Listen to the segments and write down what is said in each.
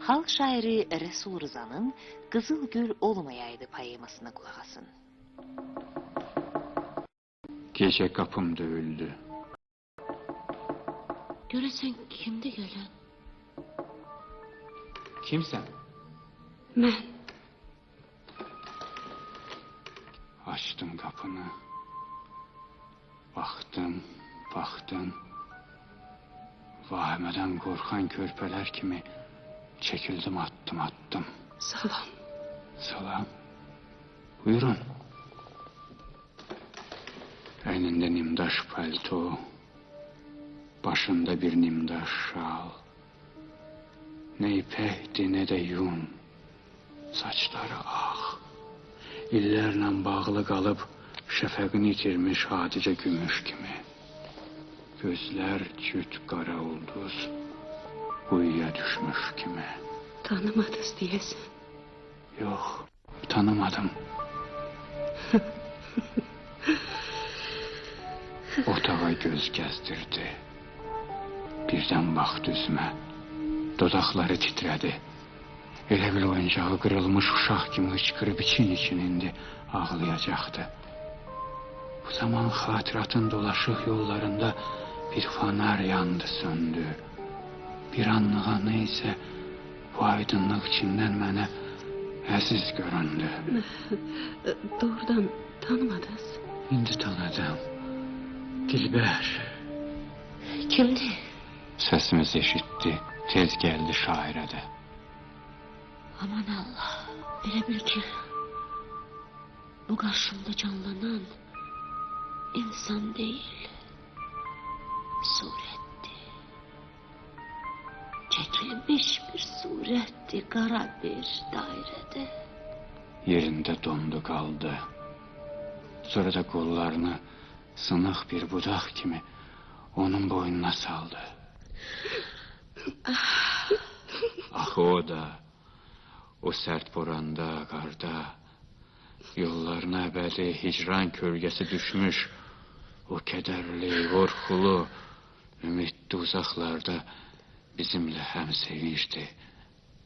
Halk şairi Resul Rıza'nın Kızıl Gül olmayaydı poemasına kulak asın. Gece kapım dövüldü. Göresen kimdi gelen? Kimsen? Ben. Açtım kapını. Baktım. Vahimeden korkan körpeler kimi çekildim attım. Salam. Salam. Buyurun. Elinde nimdaş palto, başında bir nimdaş şal. Ne ipekti ne de yun, saçları ah. İllerle bağlı kalıp şefəqini itirmiş hadice gümüş kimi. Gözler cüt qara ulduz, uyuya düşmüş kimi. Tanımadınız diyesin. Yok, tanımadım. Otağa göz gezdirdi. Birden baktı üzüme. Dodakları titredi. Elə bil oyuncağı kırılmış uşaq kimi hıçkırıp için indi. Ağlayacaktı. Bu zaman hatıratın dolaşık yollarında bir fanar yandı söndü. Bir anlığa neyse bu aydınlık içinden mənə əziz göründü. Doğrudan tanımadınız. İndi tanıdım. Dilber. Kimdi? Sesimizi eşitti. Tez geldi şairə də. Aman Allah. Elə bil ki bu karşımda canlanan insan değil, suretti. Çekilmiş bir suretti kara bir dairede. Yerinde dondu kaldı. Sonra da kollarını sınık bir budak kimi onun boynuna saldı. Ah o da, o sert boranda, karda, yollarına ebedi hicran kölgesi düşmüş, o kederli, korkulu, ümitli uzaklarda bizimle hem sevinçti,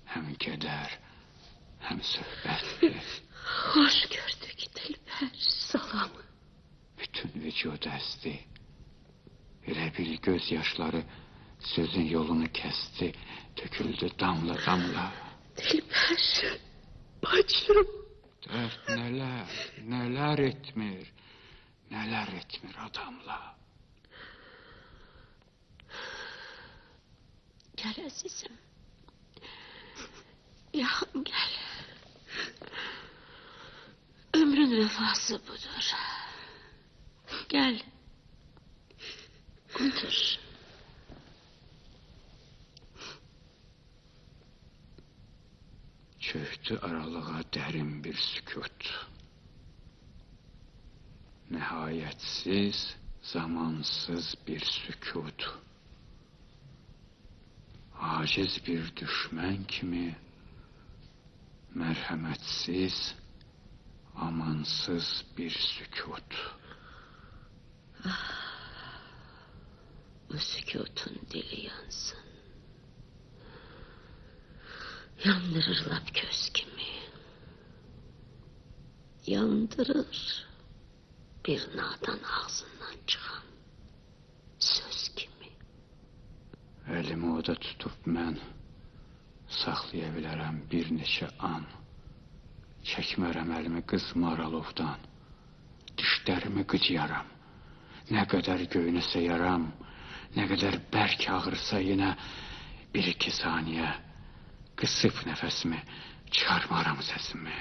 hem keder, hem söhbetti. Hoş gördük Dilber, salam. Bütün vücud esti. Elə bil gözyaşları sözün yolunu kesti, döküldü damla damla. Dilber, bacım. Dert neler etmir adamla. Gel azizim. Yakın gel. Ömrün vefası budur. Gel. Otur. Çöktü aralığa derin bir sükut. Nihayetsiz, zamansız bir sükut. Aciz bir düşman kimi, merhametsiz, amansız bir sükut. Bu sükutun dili yansın. Yandırır lap köz kimi. Yandırır bir nadan ağzından çıkan söz kimi. Elimi oda tutup mən saxlaya bilərəm bir neçə an. Çəkmərəm əlimi qızmar alovdan. Dişlərimi qıcıyaram. Nə qədər göynəsə yaram, nə qədər bərk ağrısa yenə bir iki saniyə qısıb nəfəsimi, çıxarmaram səsimi.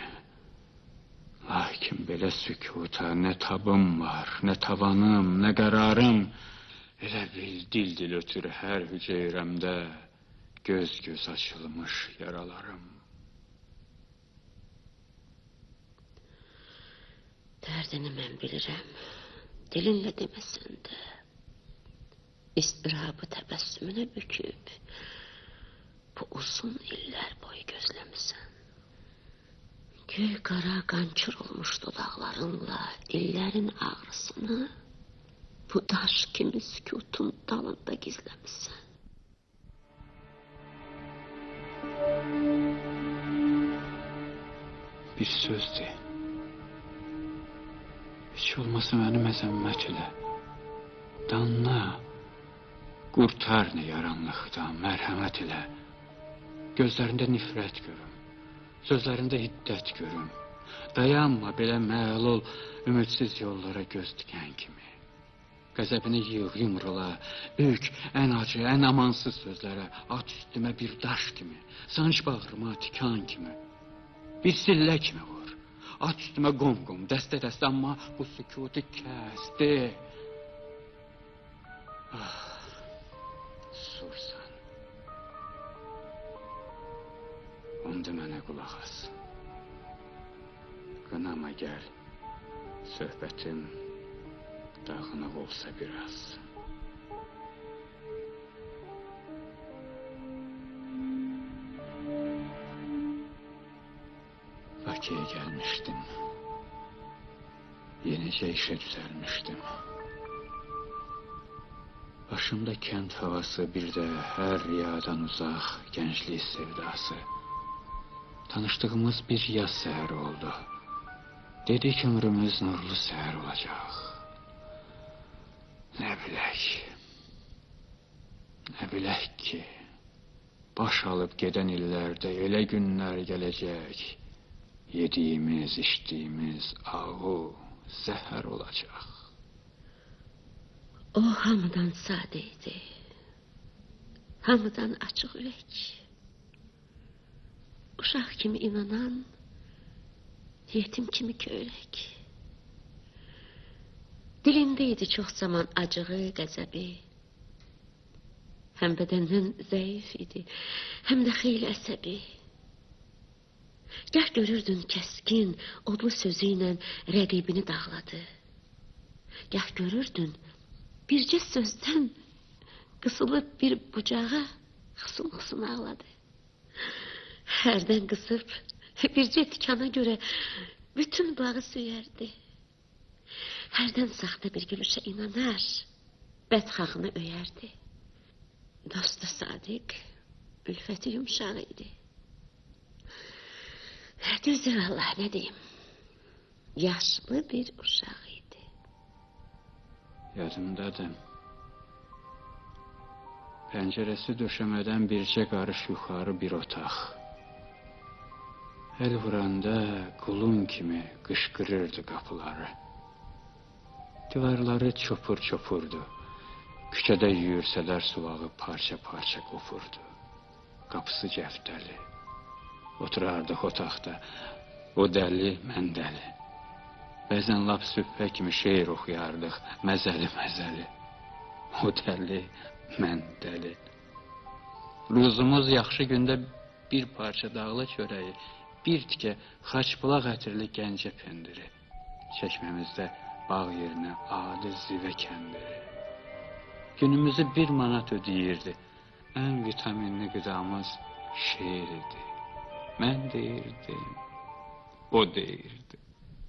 Lakin belə sükuta nə tabım var, nə tavanım, nə qərarım. Elə bil dil ötür hər hüceyrəmdə göz açılmış yaralarım. Derdini mən bilirəm, dilinlə deməsən də. İstirabı təbəssümünə büküb, bu uzun iller boyu gözləmisən. Göy qara qançır olmuş dodaqlarınla illerin ağrısını bu daş kimi sükutun dalında gizləmisən. bir sözdür. Hiç olmasa məni məzəmmət elə. Danla, qurtar nə yaranlıqdan, mərhəmət elə. Gözlərində nifrət görüm, sözlərində hiddət görüm. Dayanma, belə məlul, ümidsiz yollara göz dikən kimi. Qəzəbini yığ, yumrula, ük, ən acı, ən amansız sözlərə, at üstümə bir daş kimi, sanç bağrıma tikan kimi, bir sillə kimi vur. At üstümə qom, dəstə, amma bu sükutu kəsdi. Sursan. Onda mənə qulaq as. Qınama gəl, söhbətim dağınıq olsa biraz. Bakıya gəlmişdim. Yenicə işə düzəlmişdim. Başımda kənd havası, bir də hər riyadan uzaq gənclik sevdası. Tanışdığımız bir yaz səhəri oldu. Dedi ki, ömrümüz nurlu səhər olacaq. Nə bilək ki, baş alıb gedən illərdə elə günlər gələcək. Yediyimiz, içdiyimiz ağu, zəhər olacaq. O hamıdan sadə idi. Hamıdan açıq ürək. Uşaq kimi inanan, yetim kimi köyrək. Dilində idi çox zaman acığı, qəzəbi. Həm bədəndən zəif idi, həm də xeyli əsəbi. Gəh görürdün kəskin, odlu sözü ilə rəqibini dağladı. Gəh görürdün, bircə sözdən qısılıb bir bucağa xısın ağladı. Hərdən qısıb, bircə tikana görə bütün bağı söyərdi. Hərdən saxta bir gülüşə inanar, bədxahını öyərdi. Dostu sadiq, ülfəti yumşaq idi. Düzdür Allah, nə deyim, yaşlı bir uşaq idi. Yadımdadır. Pəncərəsi döşəmədən bircə qarış yuxarı bir otaq. El vuranda qulun kimi qışqırırdı qapıları. Divarları çopurdu. Küçədə yüyürsələr sulağı parça qofurdu. Qapısı cəftəli. Oturardıq otaqda. O dəli, mən dəli. Bəzən lap sübhə kimi şeir oxuyardıq. Məzəli. O dəli, mən dəli. Ruzumuz yaxşı gündə bir parça dağlı çörəyi, bir tikə xaçbulaq ətirli gəncə pendiri. Çəkməmizdə bağ yerinə adi zivə kəndiri. Günümüzü 1 manat ödəyirdi. Ən vitaminli qıdamız şeir idi. Mən deyirdim, o deyirdi.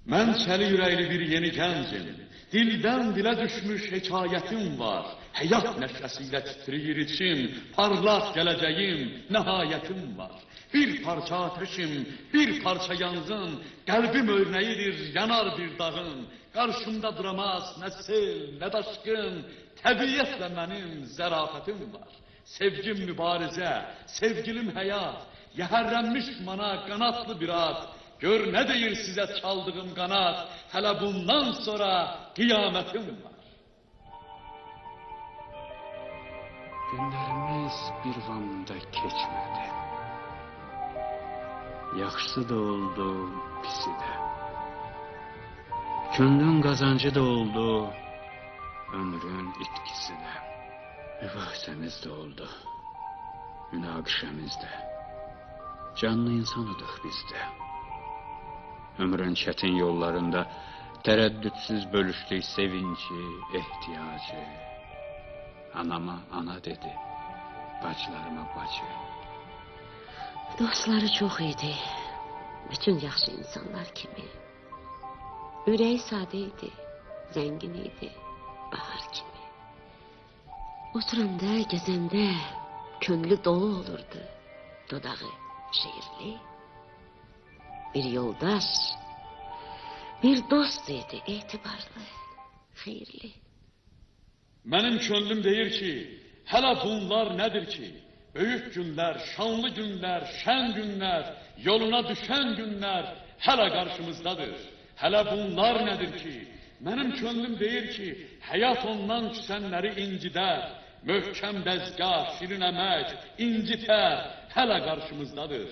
Mən çəli ürəkli bir yeni gəncim. Dildən dilə düşmüş hekayətim var. Həyat nəşəsiyle titriyir içim. Parlaq gələcəyim, nəhayətim var. Bir parça ateşim, bir parça yanğın. Qəlbim örneğidir, yanar bir dağın. Qarşımda duramaz nə sel, nə daşqın. Təbiyyətlə mənim zərafətim var. Sevgim mübarizə, sevgilim həyat. Yəhərlənmiş mana qanatlı bir at. Gör nə deyir sizə çaldığım qanat. Hələ bundan sonra qiyamətim var. Günlərimiz bir vamda keçmədi. Yaxşısı da oldu, pisi də. Könlün qazancı da oldu, ömrün itkisi də. Mübahisəmiz də oldu, münaqişəmiz də. Canlı insanıdıq biz də. Ömrün çətin yollarında tərəddüdsüz bölüşdük sevinci, ehtiyacı. Anama ana dedi, bacılarıma bacı. Dostları çox idi, bütün yaxşı insanlar kimi. Ürəyi sadə idi, zəngin idi, bahar kimi. Oturanda, gəzəndə könlü dolu olurdu, dodağı şeirli. bir yoldaş, bir dost idi, etibarlı, xeyirli. Mənim könlüm deyir ki, hələ bunlar nədir ki? Böyük günlər, şanlı günlər, şən günlər, yoluna düşən günlər hələ qarşımızdadır. Hələ bunlar nədir ki? Mənim könlüm deyir ki, həyat ondan küsənləri incidər. Möhkəm dəzgah, şirin əmək, incitər, hələ qarşımızdadır.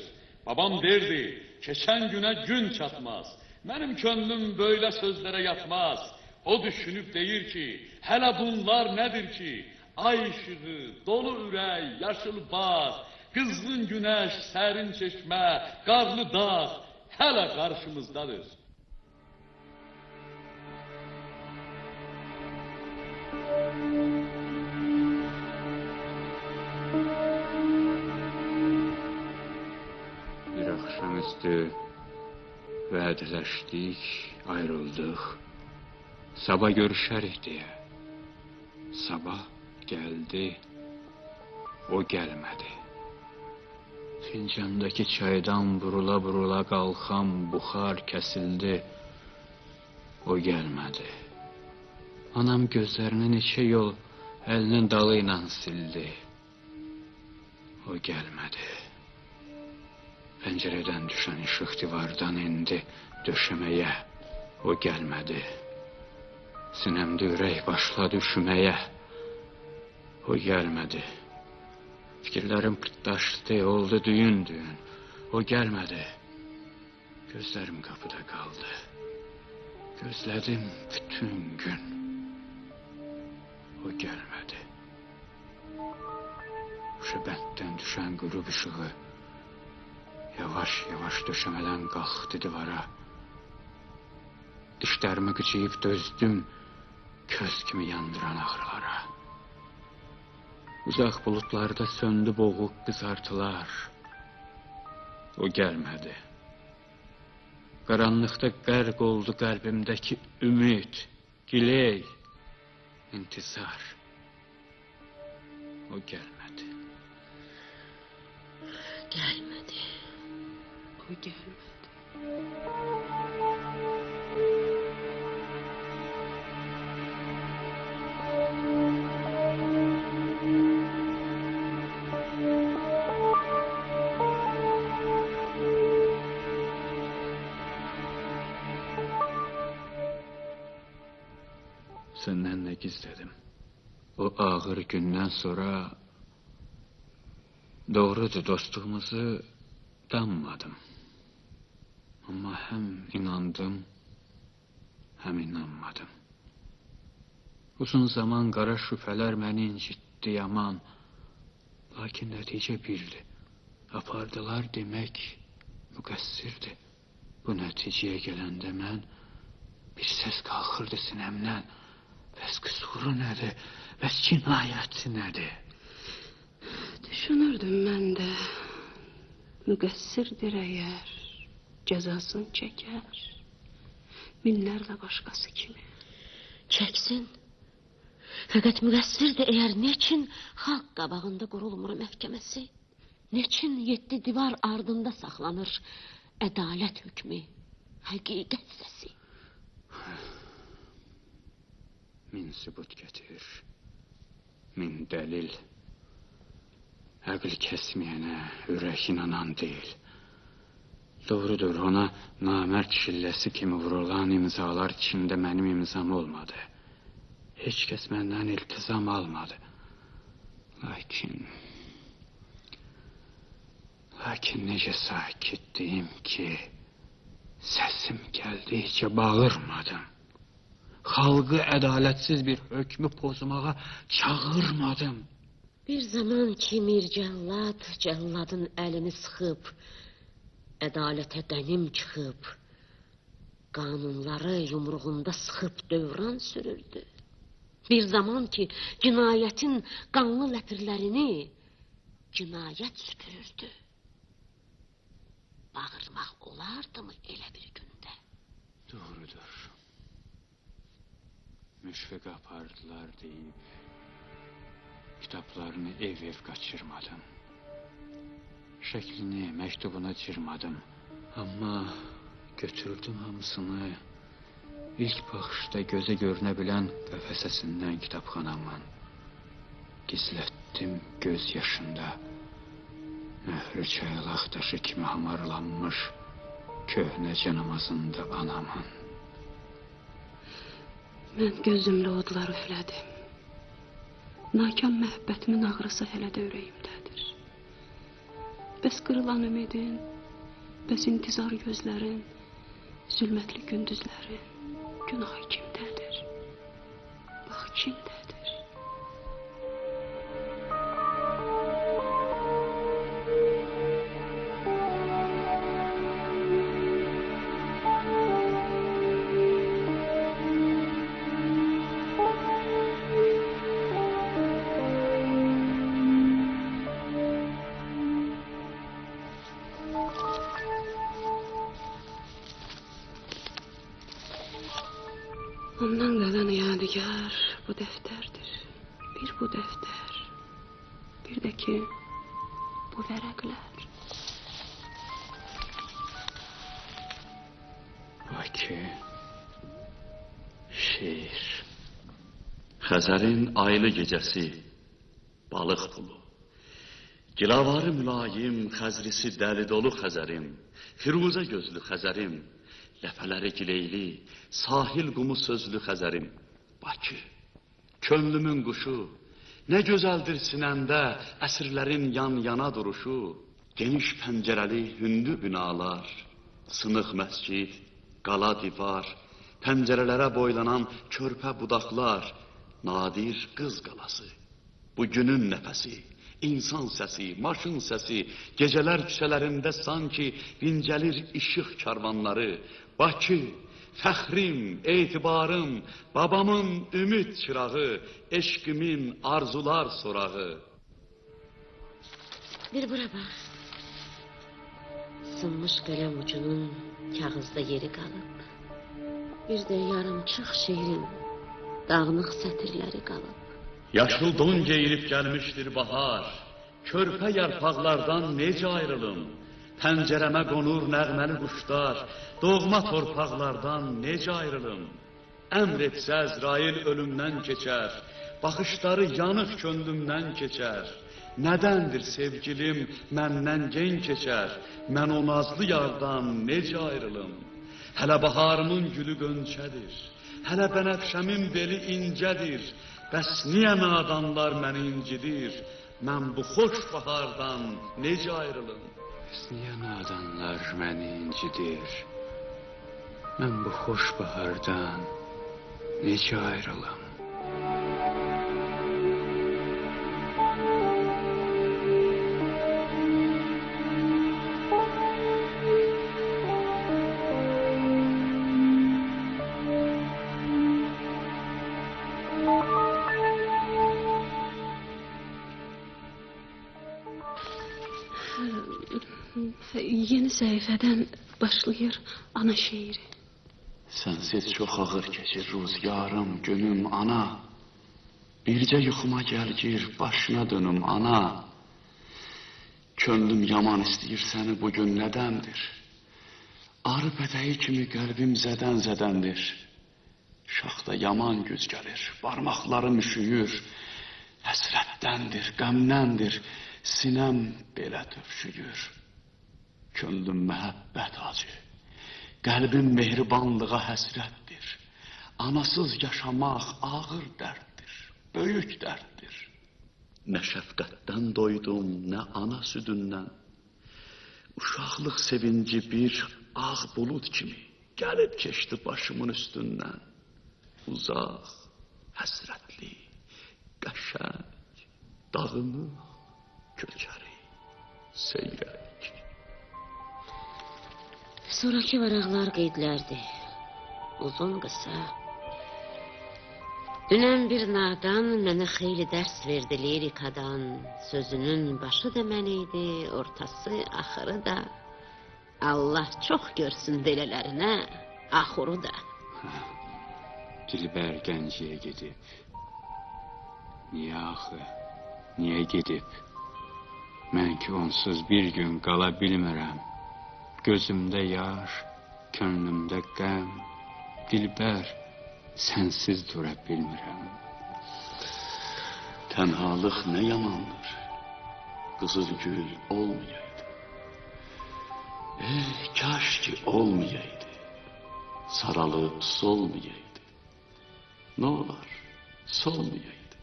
Babam derdi, keçən günə gün çatmaz. Mənim könlüm böyle sözlərə yatmaz. O düşünüb deyir ki, hələ bunlar nədir ki? Ay işığı, dolu ürək, yaşıl bağ, qızğın günəş, sərin çeşmə, qarlı dağ, hələ qarşımızdadır. Bir akşamüstü vədələşdik, ayrıldıq. Sabah görüşərik deyə. Sabah gəldi, o gəlmədi. Fincandakı çaydan burula-burula qalxan buxar kəsildi, o gəlmədi. Anam gözlərini neçə yol əlinin dalı ilə sildi, o gəlmədi. Pəncərədən düşən işıq divardan indi döşəməyə, o gəlmədi. Sinəmdə ürək başladı üşüməyə, o gəlmədi. Fikirlərim pırtdaşdı, oldu düyün-düyün, o gəlmədi. Gözlərim qapıda qaldı, gözlədim bütün gün, o gəlmədi. Şəbənddən düşən qürub işığı yavaş-yavaş döşəmədən qalxdı divara. Dişlərimi qıcıyıb dözdüm köz kimi yandıran ağrılara. Uzaq bulutlarda söndü boğuq qızartılar. O gəlmədi. Qaranlıqda qərq oldu qəlbimdəki ümid, giley, intizar. O gəlmədi. Gəlmədi. O gəlmədi. Səndən nə gizlədim? O ağır gündən sonra doğrudur, dostluğumuzu danmadım. Amma həm inandım, həm inanmadım. Uzun zaman qara şübhələr məni incitdi yaman. Lakin nəticə birdi. Apardılar demək müqəssirdi. Bu nəticəyə gələndə mən bir səs qalxırdı sinəmdən. Bəs qüsuru nədir? Bəs cinayəti nədir? Düşünürdüm mən də, müqəssirdir əgər, cəzasını çəkər, minlərlə başqası kimi. Çəksin. Fəqət müqəssirdir əgər, neçin xalq qabağında qurulmur məhkəməsi? Neçin 7 divar ardında saxlanır ədalət hükmü, həqiqət səsi? Min sübut gətir, min dəlil. Əql kəsməyənə ürək inanan deyil. Doğrudur, ona namərd şilləsi kimi vurulan imzalar içində mənim imzam olmadı. Heç kəs məndən iltizam almadı. Lakin necə sakitdiyim ki, səsim gəldikcə bağırmadım. Xalqı ədalətsiz bir hökmü pozmağa çağırmadım. Bir zaman ki mircəllad cəlladın əlini sıxıb, ədalətə dənim çıxıb, qanunları yumruğunda sıxıb dövran sürürdü. Bir zaman ki cinayətin qanlı ləpirlərini cinayət süpürürdü. Bağırmaq olardı mı elə bir gündə? Doğrudur. Müşfiq apardılar deyib, kitablarını ev-ev qaçırmadım. Şəklini, məktubuna cırmadım. Amma Götürdüm hamısını. İlk baxışda gözə görünə bilən qəfəsəsindən kitabxanamın. Gizlətdim göz yaşında. Möhrü çaylaq daşı kimi hamarlanmış köhnə canamazında anamın. Mən gözümlə odlar üflədim. Nakam məhbbətimin ağrısı hələ də ürəyimdədir. Bəs qırılan ümidin, bəs intizar gözlərin, zülmətli gündüzlərin günahı kimdədir? Bax, kimdədir? Ondan qalan yadigar bu dəftərdir. Bir bu dəftər, bir də ki bu vərəqlər. Bakı, şeir. Xəzərin aylı gecəsi, balıq pulu. Gilavarı mülayim, xəzrisi dəli dolu Xəzərim, firuzə gözlü Xəzərim, ləpələri gileyli, sahil qumu sözlü Xəzərim. Bakı, könlümün quşu, nə gözəldir sinəndə əsrlərin yan-yana duruşu. Geniş pəncərəli hündü binalar, sınıq məscid, qala divar, pəncərələrə boylanan körpə budaqlar, nadir qız qalası. Bu günün nəfəsi, insan səsi, maşın səsi, gecələr küçələrində sanki vincəlir işıq karvanları. Bakı, fəxrim, etibarım, babamın ümid çırağı, eşqimin arzular sorağı. Bir bura bax. Sınmış qələm ucunun kağızda yeri qalıb. Bir də yarımçıq şeirin dağınıq sətirləri qalıb. Yaşıl don geyinib gəlmişdir bahar, körpə yarpaqlardan necə ayrılım? Pəncərəmə qonur nəğməli quşlar, doğma torpaqlardan necə ayrılım? Əmr etsə Əzrail ölümdən keçər, baxışları yanıq könlümdən keçər. Nədəndir sevgilim məndən gen keçər, mən o nazlı yardan necə ayrılım? Hələ baharımın gülü qönçədir, hələ bənəfşəmin beli incədir. Bəs niyə nadanlar məni incidir, mən bu xoş bahardan necə ayrılım? Bəs niyə nadanlar məni incidir, mən bu xoş bahardan necə ayrılım? Yeni səhifədən başlayır ana şeiri. Sənsiz çox ağır keçir rüzgarım, günüm ana. Bircə yuxuma gəl gir, başına dönüm ana. Könlüm yaman istəyir səni bugün nədəndir? Arı pətəyi kimi qəlbim zədən-zədəndir. Şaxda yaman güc gəlir, barmaqlarım üşüyür. Həsrətdəndir, qəmdəndir, sinəm belə tövşüyür. Könlüm məhəbbət acı, qəlbim mehribanlığa həsrətdir. Anasız yaşamaq ağır dərddir, böyük dərddir. Nə şəfqətdən doydum, nə ana südündən. Uşaqlıq sevinci bir ağ bulud kimi gəlib keçdi başımın üstündən. Uzaq, həsrətli, qəşəng, dağınıq, köçəri, seyrək. Sonraki varaqlar qeydlərdir. Uzun qısa. Dünən bir nadan mənə xeyli dərs verdi lirikadan. Sözünün başı da mən idi, ortası, axırı da. Allah çox görsün belələrinə, axırı da. Dilbər Gəncəyə gedib. Niyə axı? Niyə gedib? Mən ki onsuz bir gün qala bilmirəm. Gözümdə yaş, könlümdə qəm, dilbər, sənsiz dura bilmirəm. Tənhalıq nə yamandır, qızıl gül olmayaydı. Kaş ki olmayaydı, saralıb solmayaydı. Nə olar, solmayaydı.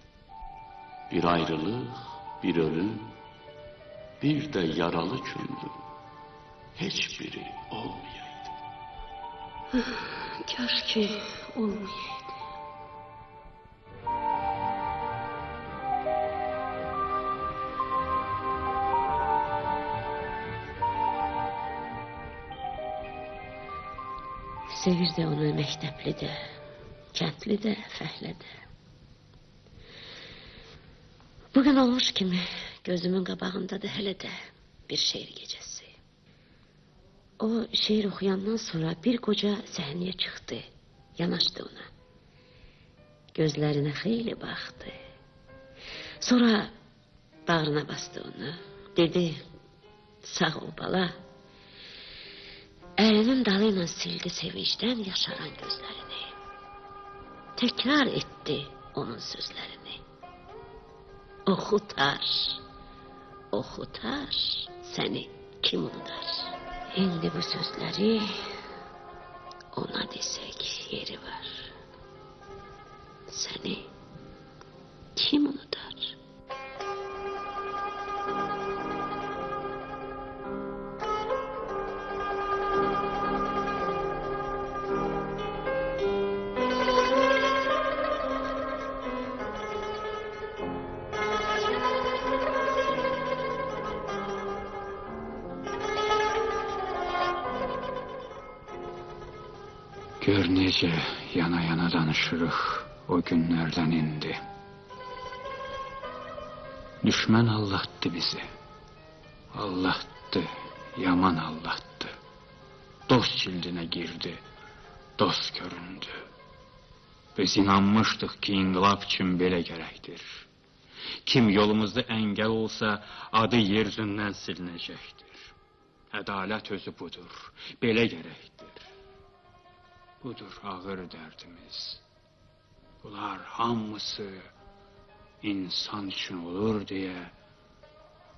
Bir ayrılıq, bir ölüm, bir də yaralı könlüm, heç biri olmayaydı. Kaş ki olmayaydı. Sevirdi onu məktəbli də, kəndli də, fəhlə də. Bugün olmuş kimi gözümün qabağındadır hələ də bir şeir gecəsi. O şeir oxuyandan sonra bir qoca səhnəyə çıxdı, yanaşdı ona. Gözlərinə xeyli baxdı. Sonra bağrına bastı onu, dedi, sağ ol bala. Əlinin dalıyla sildi sevincdən yaşaran gözlərini. Təkrar etdi onun sözlərini. Oxutar, oxutar, səni kim unutar? İndi bu sözləri ona desək yeri var. Səni kim unutar? Gör necə yana-yana danışırıq o günlərdən indi. Düşmən allatdı bizi. Allatdı, yaman allatdı. Dost cildinə girdi, dost göründü. Biz inanmışdıq ki, inqilab üçün belə gərəkdir. Kim yolumuzda əngəl olsa, adı yeryüzündən silinəcəkdir. Ədalət özü budur, belə gərəkdir. Budur ağır dərdimiz. Bunlar hamısı insan üçün olur deyə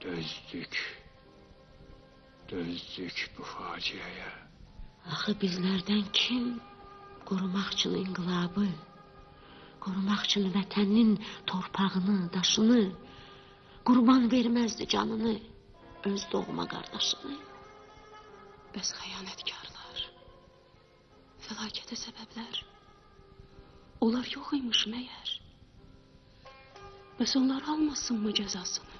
dözdük. Dözdük bu faciəyə. Axı bizlərdən kim qorumaq üçün inqilabı, qorumaq üçün vətənin torpağını, daşını, qurban verməzdi canını, öz doğma qardaşını. Bəs xəyanətkarlar, fəlakətə səbəblər, onlar yox imiş məyər? Bəs onlar almasınmı cəzasını?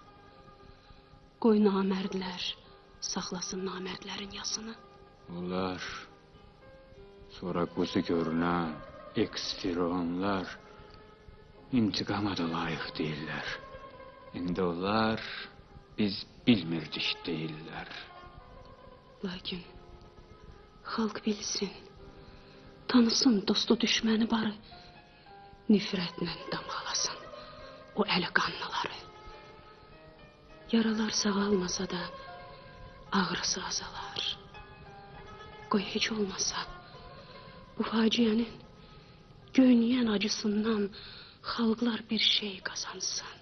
Qoy namərdlər saxlasın namərdlərin yasını. Onlar sonra quzu görünən eksfironlar intiqama da layiq deyirlər. İndi onlar biz bilmirdik deyirlər. Lakin xalq bilsin, tanısın dostu düşməni barı, nifrətlə damğalasın o əli qanlıları. Yaralar sağalmasa da ağrısı azalar. Qoy heç olmasa bu faciənin göynəyən acısından xalqlar bir şey qazansın.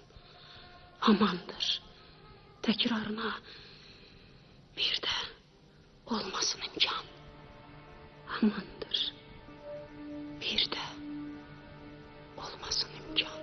Amandır, təkrarına bir də olmasın imkan. Amandır, bir də olmasın imkan.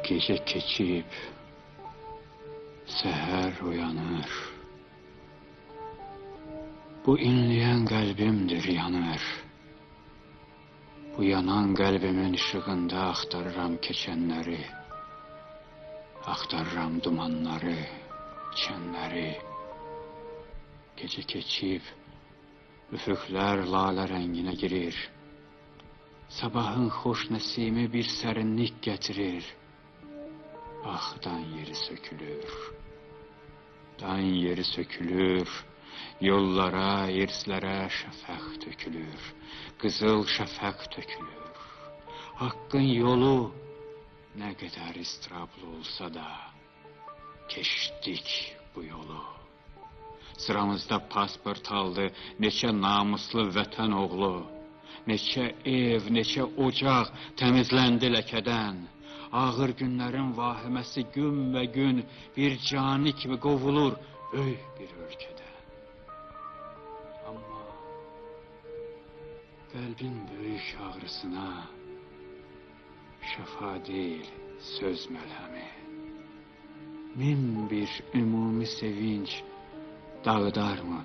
Gece keçib, səhər uyanır. Bu inləyən qəlbimdir yanır. Bu yanan qəlbimin işığında axtarıram keçənləri. Axtarıram dumanları, çənləri. Gece keçib, üfüqlər lalə rənginə girir. Sabahın xoş nəsimi bir sərinlik gətirir. Baxdan yeri sökülür, Dayın yeri sökülür, yollara, irslərə şəfəq tökülür, qızıl şəfəq tökülür. Haqqın yolu nə qədər istirablı olsa da, keçdik bu yolu. Sıramızda pasport aldı neçə namuslu vətən oğlu, neçə ev, neçə ocaq təmizləndi ləkədən. Ağır günlərin vahiməsi gün və gün bir cani kimi qovulur böyük bir ölkədən. Amma qəlbin böyük ağrısına şəfa deyil söz məlhəmi. Min bir ümumi sevinç dağıdarmı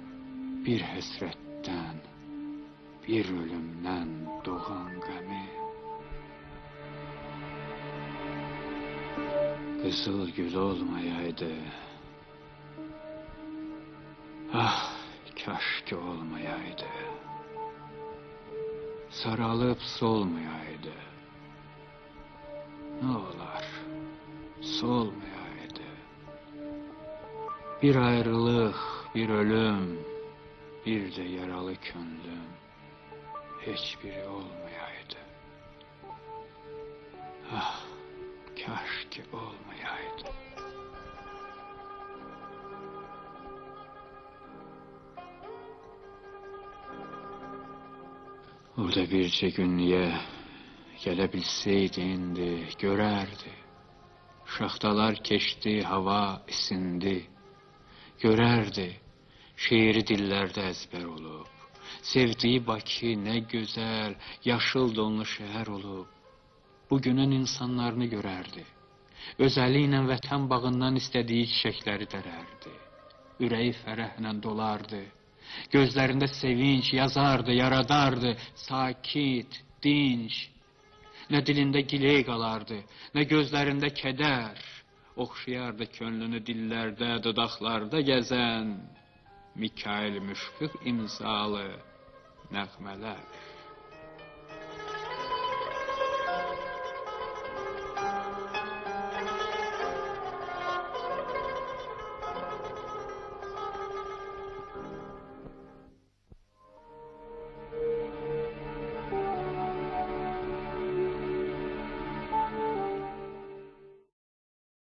bir həsrətdən, bir ölümdən doğan qəmi? Qızıl gül olmayaydı, ah kaş ki olmayaydı. Saralıb solmayaydı, nə olar solmayaydı. Bir ayrılıq, bir ölüm, bir de yaralı könlüm, heç biri olmayaydı. Ah, kaş ki olmayaydı. O da bircə günlüyə gələ bilsəydi indi, görərdi. Şaxtalar keçdi, hava isindi. Görərdi, şeiri dillərdə əzbər olub. Sevdiyi Bakı nə gözəl, yaşıl donlu şəhər olub. Bugünün insanlarını görərdi. Öz əli ilə vətən bağından istədiyi çiçəkləri dərərdi. Ürəyi fərəhlə dolardı. Gözlərində sevinç yazardı, yaradardı. Sakit, dinç. Nə dilində giley qalardı, nə gözlərində kədər. Oxşayardı könlünü dillərdə, dodaqlarda gəzən Mikail Müşfiq imzalı nəğmələr.